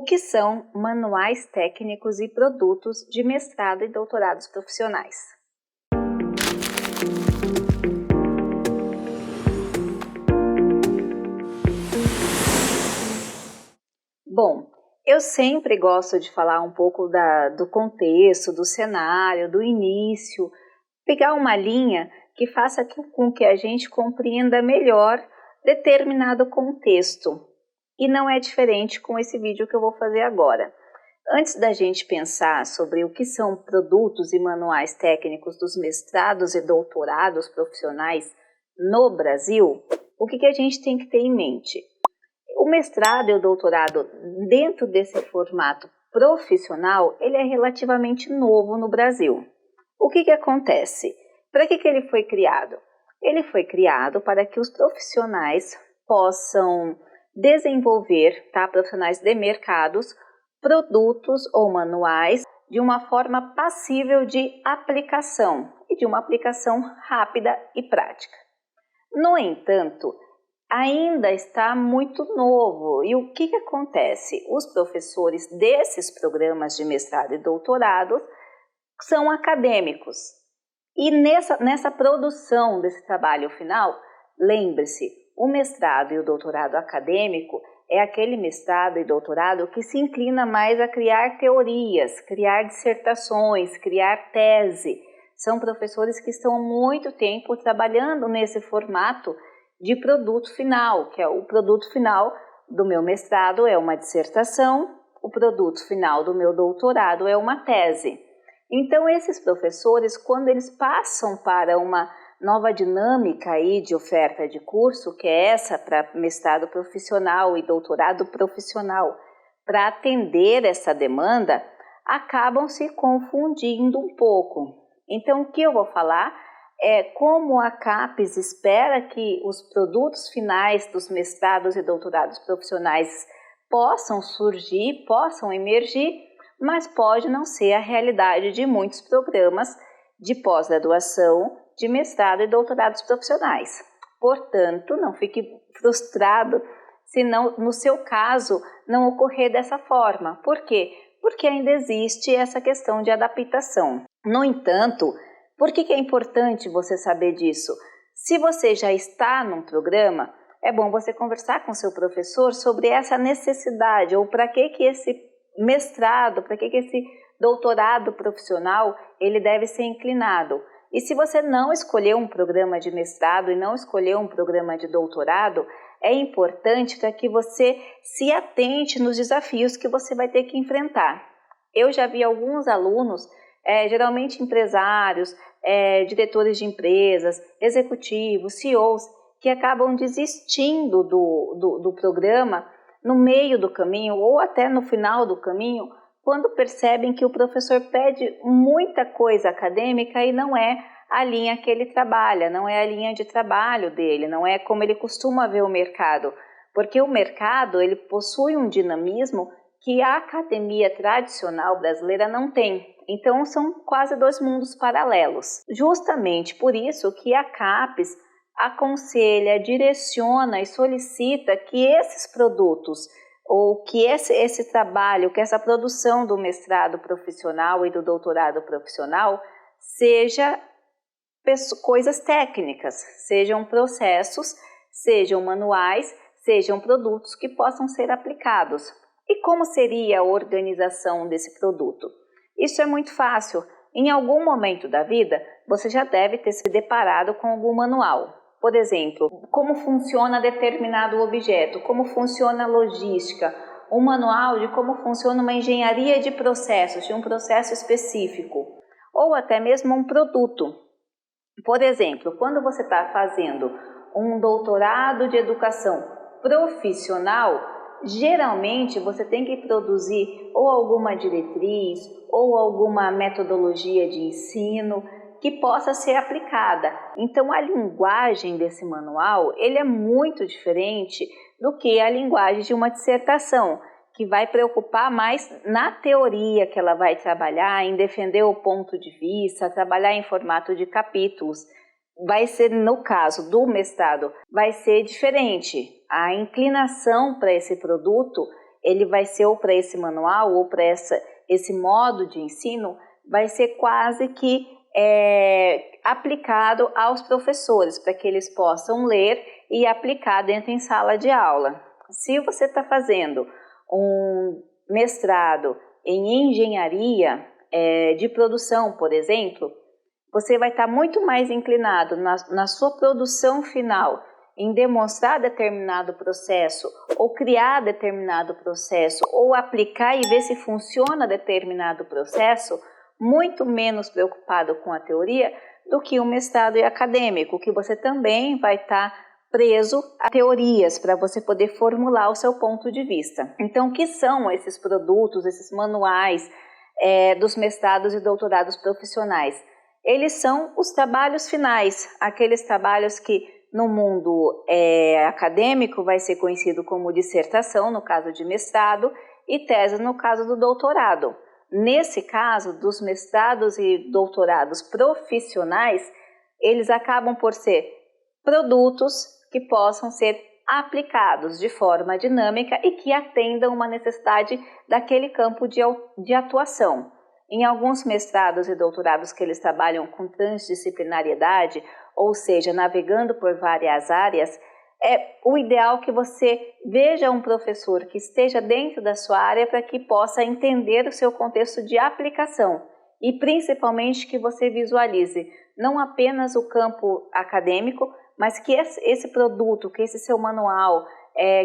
O que são manuais técnicos e produtos de mestrado e doutorados profissionais? Bom, eu sempre gosto de falar um pouco do contexto, do cenário, do início, pegar uma linha que faça com que a gente compreenda melhor determinado contexto. E não é diferente com esse vídeo que eu vou fazer agora. Antes da gente pensar sobre o que são produtos e manuais técnicos dos mestrados e doutorados profissionais no Brasil, o que a gente tem que ter em mente? O mestrado e o doutorado dentro desse formato profissional, ele é relativamente novo no Brasil. O que acontece? Para que ele foi criado? Ele foi criado para que os profissionais possam desenvolver, profissionais de mercados, produtos ou manuais de uma forma passível de aplicação e de uma aplicação rápida e prática. No entanto, ainda está muito novo. E o que acontece? Os professores desses programas de mestrado e doutorado são acadêmicos. E nessa produção desse trabalho final, lembre-se, o mestrado e o doutorado acadêmico é aquele mestrado e doutorado que se inclina mais a criar teorias, criar dissertações, criar tese. São professores que estão há muito tempo trabalhando nesse formato de produto final, que é o produto final do meu mestrado é uma dissertação, o produto final do meu doutorado é uma tese. Então, esses professores, quando eles passam para uma nova dinâmica aí de oferta de curso, que é essa para mestrado profissional e doutorado profissional, para atender essa demanda, acabam se confundindo um pouco. Então, o que eu vou falar é como a CAPES espera que os produtos finais dos mestrados e doutorados profissionais possam surgir, possam emergir, mas pode não ser a realidade de muitos programas de pós-graduação, de mestrado e doutorados profissionais. Portanto, não fique frustrado se não, no seu caso, não ocorrer dessa forma. Por quê? Porque ainda existe essa questão de adaptação. No entanto, por que é importante você saber disso? Se você já está num programa, é bom você conversar com seu professor sobre essa necessidade ou para que esse mestrado, para que esse doutorado profissional ele deve ser inclinado. E se você não escolher um programa de mestrado e não escolher um programa de doutorado, é importante para que você se atente nos desafios que você vai ter que enfrentar. Eu já vi alguns alunos, geralmente empresários, diretores de empresas, executivos, CEOs, que acabam desistindo do programa no meio do caminho ou até no final do caminho, quando percebem que o professor pede muita coisa acadêmica e não é a linha que ele trabalha, não é a linha de trabalho dele, não é como ele costuma ver o mercado, porque o mercado ele possui um dinamismo que a academia tradicional brasileira não tem. Então são quase dois mundos paralelos. Justamente por isso que a CAPES aconselha, direciona e solicita que esses produtos ou que esse trabalho, que essa produção do mestrado profissional e do doutorado profissional seja coisas técnicas, sejam processos, sejam manuais, sejam produtos que possam ser aplicados. E como seria a organização desse produto? Isso é muito fácil. Em algum momento da vida, você já deve ter se deparado com algum manual. Por exemplo, como funciona determinado objeto, como funciona a logística, um manual de como funciona uma engenharia de processos, de um processo específico, ou até mesmo um produto. Por exemplo, quando você está fazendo um doutorado de educação profissional, geralmente você tem que produzir ou alguma diretriz ou alguma metodologia de ensino que possa ser aplicada. Então a linguagem desse manual ele é muito diferente do que a linguagem de uma dissertação, que vai preocupar mais na teoria que ela vai trabalhar, em defender o ponto de vista, trabalhar em formato de capítulos. Vai ser, no caso do mestrado, vai ser diferente. A inclinação para esse produto ele vai ser ou para esse manual ou para esse modo de ensino, vai ser quase que aplicado aos professores, para que eles possam ler e aplicar dentro em sala de aula. Se você está fazendo um mestrado em engenharia de produção, por exemplo, você vai estar muito mais inclinado na sua produção final em demonstrar determinado processo, ou criar determinado processo, ou aplicar e ver se funciona determinado processo, muito menos preocupado com a teoria do que um mestrado acadêmico, que você também vai estar preso a teorias para você poder formular o seu ponto de vista. Então, o que são esses produtos, esses manuais dos mestrados e doutorados profissionais? Eles são os trabalhos finais, aqueles trabalhos que no mundo acadêmico vai ser conhecido como dissertação, no caso de mestrado, e tese no caso do doutorado. Nesse caso, dos mestrados e doutorados profissionais, eles acabam por ser produtos que possam ser aplicados de forma dinâmica e que atendam uma necessidade daquele campo de atuação. Em alguns mestrados e doutorados que eles trabalham com transdisciplinariedade, ou seja, navegando por várias áreas, o ideal que você veja um professor que esteja dentro da sua área para que possa entender o seu contexto de aplicação e principalmente que você visualize não apenas o campo acadêmico, mas que esse produto, que esse seu manual,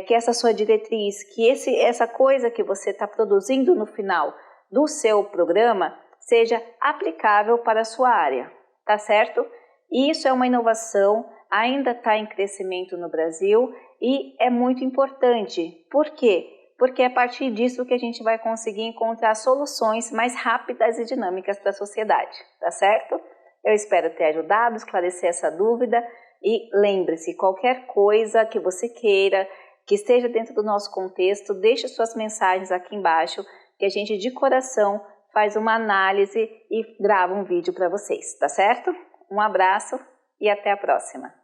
que essa sua diretriz, que essa coisa que você está produzindo no final do seu programa seja aplicável para a sua área, tá certo? E isso é uma inovação, ainda está em crescimento no Brasil e é muito importante. Por quê? Porque é a partir disso que a gente vai conseguir encontrar soluções mais rápidas e dinâmicas para a sociedade, tá certo? Eu espero ter ajudado, esclarecer essa dúvida e lembre-se, qualquer coisa que você queira, que esteja dentro do nosso contexto, deixe suas mensagens aqui embaixo, que a gente de coração faz uma análise e grava um vídeo para vocês, tá certo? Um abraço e até a próxima!